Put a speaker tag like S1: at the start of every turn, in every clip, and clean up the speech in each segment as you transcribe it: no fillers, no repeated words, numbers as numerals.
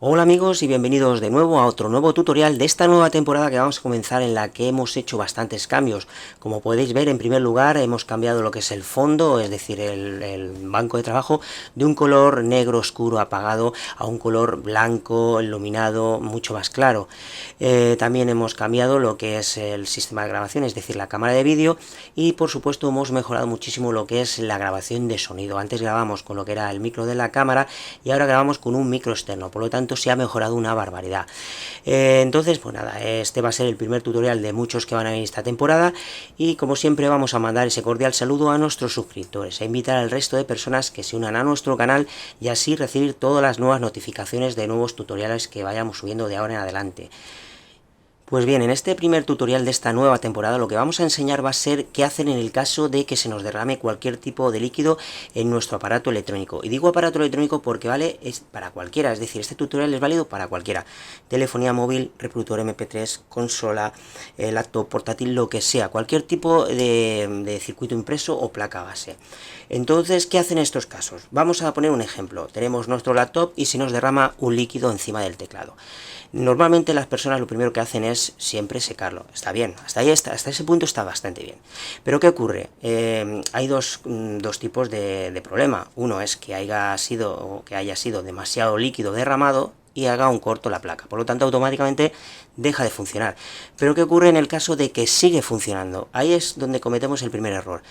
S1: Hola amigos y bienvenidos de nuevo a otro nuevo tutorial de esta nueva temporada que vamos a comenzar, en la que hemos hecho bastantes cambios. Como podéis ver, en primer lugar hemos cambiado lo que es el fondo, es decir, el banco de trabajo, de un color negro oscuro apagado a un color blanco iluminado mucho más claro. También hemos cambiado lo que es el sistema de grabación, es decir, la cámara de vídeo, y por supuesto hemos mejorado muchísimo lo que es la grabación de sonido. Antes grabamos con lo que era el micro de la cámara y ahora grabamos con un micro externo, por lo tanto se ha mejorado una barbaridad. Entonces, pues nada, este va a ser el primer tutorial de muchos que van a venir esta temporada, y como siempre vamos a mandar ese cordial saludo a nuestros suscriptores, e invitar al resto de personas que se unan a nuestro canal y así recibir todas las nuevas notificaciones de nuevos tutoriales que vayamos subiendo de ahora en adelante. Pues bien, en este primer tutorial de esta nueva temporada lo que vamos a enseñar va a ser qué hacer en el caso de que se nos derrame cualquier tipo de líquido en nuestro aparato electrónico. Y digo aparato electrónico porque es para cualquiera, es decir, este tutorial es válido para cualquiera. Telefonía móvil, reproductor MP3, consola, laptop, portátil, lo que sea, cualquier tipo de circuito impreso o placa base. Entonces, ¿qué hacen en estos casos? Vamos a poner un ejemplo. Tenemos nuestro laptop y se nos derrama un líquido encima del teclado. Normalmente las personas lo primero que hacen es siempre secarlo. Está bien, hasta ese punto está bastante bien. Pero ¿qué ocurre? Hay dos tipos de problema. Uno es que haya sido demasiado líquido derramado y haga un corto la placa, por lo tanto automáticamente deja de funcionar. Pero ¿qué ocurre en el caso de que sigue funcionando? Ahí es donde cometemos el primer error.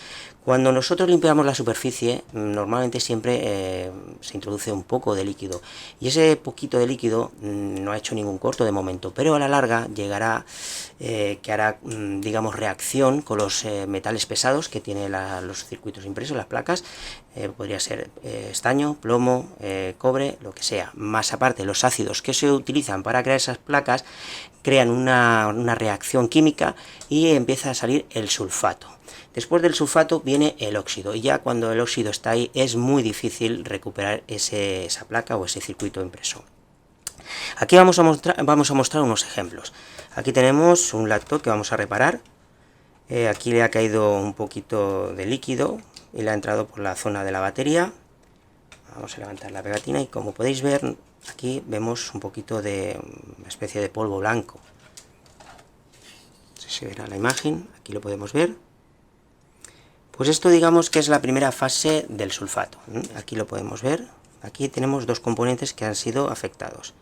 S1: Cuando nosotros limpiamos la superficie, normalmente siempre se introduce un poco de líquido, y ese poquito de líquido no ha hecho ningún corto de momento, pero a la larga llegará, que hará, digamos, reacción con los metales pesados que tiene los circuitos impresos, las placas. Podría ser estaño, plomo, cobre, lo que sea. Más aparte, los ácidos que se utilizan para crear esas placas crean una reacción química y empieza a salir el sulfato. Después del sulfato viene el óxido, y ya cuando el óxido está ahí es muy difícil recuperar esa placa o ese circuito impreso. Aquí vamos a mostrar unos ejemplos. Aquí tenemos un laptop que vamos a reparar. Aquí le ha caído un poquito de líquido y le ha entrado por la zona de la batería. Vamos a levantar la pegatina y, como podéis ver, aquí vemos un poquito de una especie de polvo blanco. No sé si se verá la imagen, aquí lo podemos ver. Pues esto, digamos, que es la primera fase del sulfato. Aquí lo podemos ver. Aquí tenemos dos componentes que han sido afectados.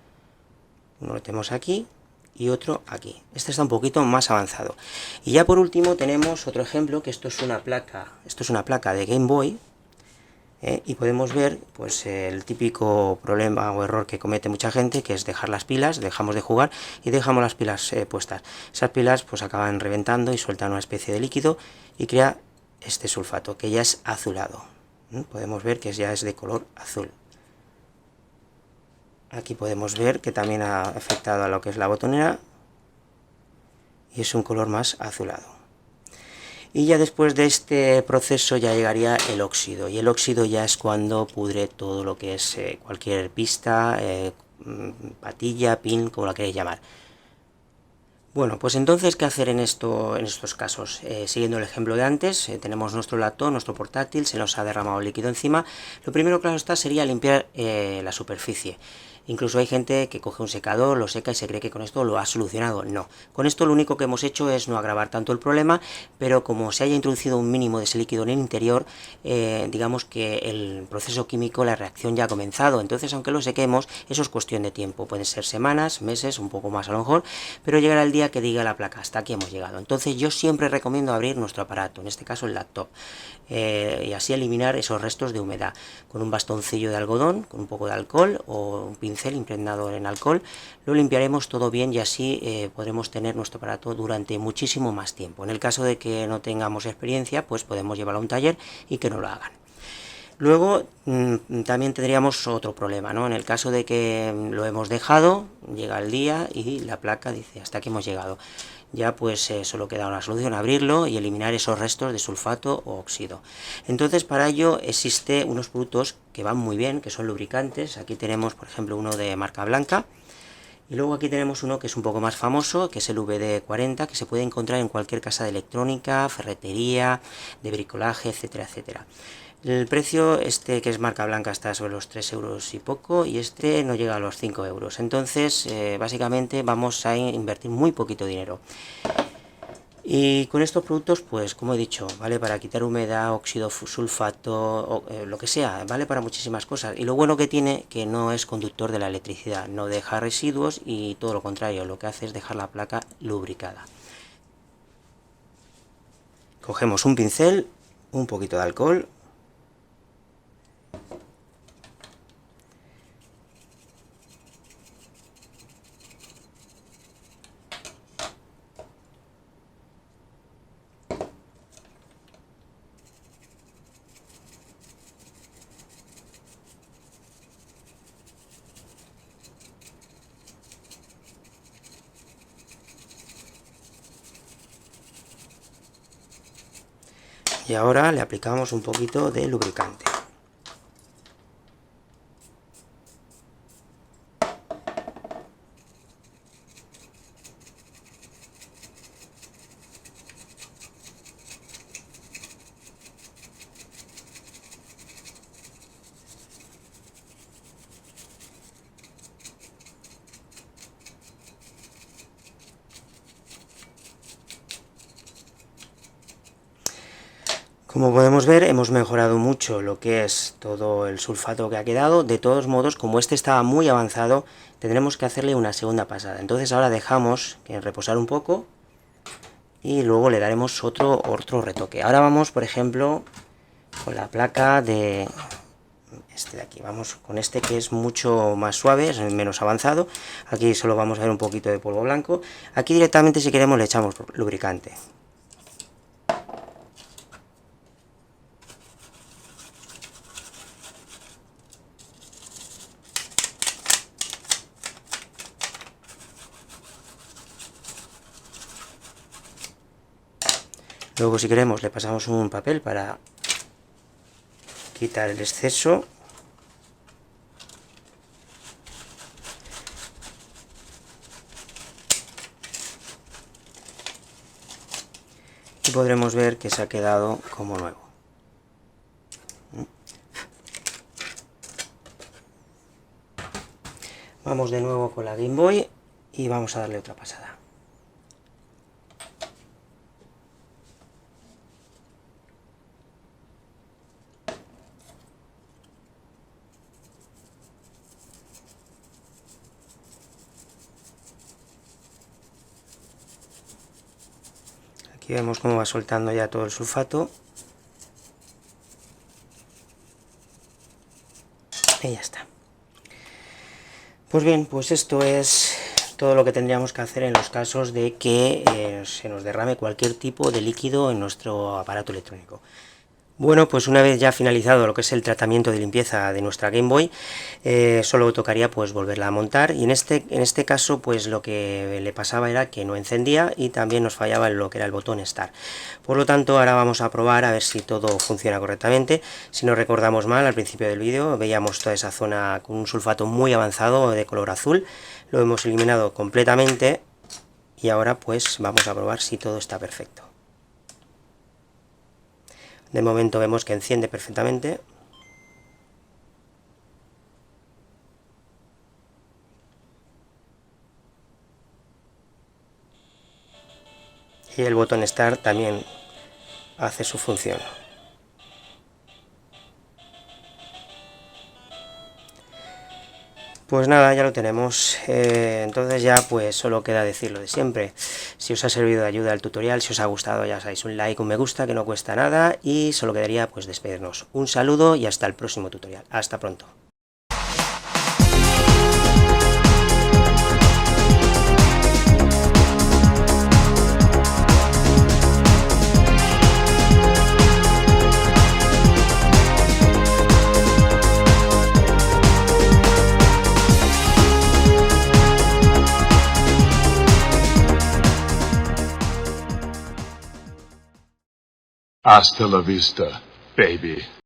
S1: Uno lo tenemos aquí y otro aquí. Este está un poquito más avanzado. Y ya por último tenemos otro ejemplo, que esto es una placa de Game Boy. Y podemos ver, pues, el típico problema o error que comete mucha gente, que es dejar las pilas, dejamos de jugar y dejamos las pilas puestas. Esas pilas pues acaban reventando y sueltan una especie de líquido y crea este sulfato, que ya es azulado. Podemos ver que ya es de color azul. Aquí podemos ver que también ha afectado a lo que es la botonera y es un color más azulado. Y ya después de este proceso ya llegaría el óxido, y el óxido ya es cuando pudre todo lo que es cualquier pista, patilla, pin, como la queréis llamar. Bueno, pues entonces, ¿qué hacer en estos casos? Siguiendo el ejemplo de antes, tenemos nuestro laptop, nuestro portátil, se nos ha derramado líquido encima. Lo primero, claro está, sería limpiar la superficie. Incluso hay gente que coge un secador, lo seca y se cree que con esto lo ha solucionado. No, con esto lo único que hemos hecho es no agravar tanto el problema, pero como se haya introducido un mínimo de ese líquido en el interior, digamos que el proceso químico, la reacción ya ha comenzado. Entonces, aunque lo sequemos, eso es cuestión de tiempo. Pueden ser semanas, meses, un poco más a lo mejor, pero llegará el día que diga la placa: hasta aquí hemos llegado. Entonces yo siempre recomiendo abrir nuestro aparato, en este caso el laptop, y así eliminar esos restos de humedad con un bastoncillo de algodón, con un poco de alcohol o un pincel impregnado en alcohol. Lo limpiaremos todo bien y así podremos tener nuestro aparato durante muchísimo más tiempo. En el caso de que no tengamos experiencia, pues podemos llevarlo a un taller y que nos lo hagan. Luego también tendríamos otro problema, ¿no? En el caso de que lo hemos dejado, llega el día y la placa dice: hasta aquí hemos llegado. Ya pues solo queda una solución: abrirlo y eliminar esos restos de sulfato o óxido. Entonces, para ello existen unos productos que van muy bien, que son lubricantes. Aquí tenemos, por ejemplo, uno de marca Blanca. Y luego aquí tenemos uno que es un poco más famoso, que es el WD-40, que se puede encontrar en cualquier casa de electrónica, ferretería, de bricolaje, etcétera, etcétera. El precio, este que es marca blanca, está sobre los 3 euros y poco, y este no llega a los 5 euros. Entonces, básicamente vamos a invertir muy poquito dinero. Y con estos productos, pues como he dicho, vale para quitar humedad, óxido, sulfato, lo que sea, vale para muchísimas cosas. Y lo bueno que tiene, que no es conductor de la electricidad, no deja residuos y todo lo contrario, lo que hace es dejar la placa lubricada. Cogemos un pincel, un poquito de alcohol, y ahora le aplicamos un poquito de lubricante. Como podemos ver, hemos mejorado mucho lo que es todo el sulfato que ha quedado. De todos modos, como este estaba muy avanzado, tendremos que hacerle una segunda pasada. Entonces ahora dejamos que reposar un poco y luego le daremos otro retoque. Ahora vamos, por ejemplo, con la placa de este de aquí. Vamos con este que es mucho más suave, es menos avanzado. Aquí solo vamos a ver un poquito de polvo blanco. Aquí directamente, si queremos, le echamos lubricante. Luego, si queremos, le pasamos un papel para quitar el exceso. Y podremos ver que se ha quedado como nuevo. Vamos de nuevo con la Game Boy y vamos a darle otra pasada. Aquí vemos cómo va soltando ya todo el sulfato. Y ya está. Pues bien, pues esto es todo lo que tendríamos que hacer en los casos de que se nos derrame cualquier tipo de líquido en nuestro aparato electrónico. Bueno, pues una vez ya finalizado lo que es el tratamiento de limpieza de nuestra Game Boy, solo tocaría pues volverla a montar, y en este caso pues lo que le pasaba era que no encendía y también nos fallaba lo que era el botón Start. Por lo tanto, ahora vamos a probar a ver si todo funciona correctamente. Si no recordamos mal, al principio del vídeo veíamos toda esa zona con un sulfato muy avanzado de color azul. Lo hemos eliminado completamente y ahora pues vamos a probar si todo está perfecto. De momento vemos que enciende perfectamente. Y el botón Start también hace su función. Pues nada, ya lo tenemos. Entonces ya pues solo queda decir lo de siempre. Si os ha servido de ayuda el tutorial, si os ha gustado, ya sabéis, un like, un me gusta, que no cuesta nada, y solo quedaría pues despedirnos. Un saludo y hasta el próximo tutorial. Hasta pronto.
S2: Hasta la vista, baby.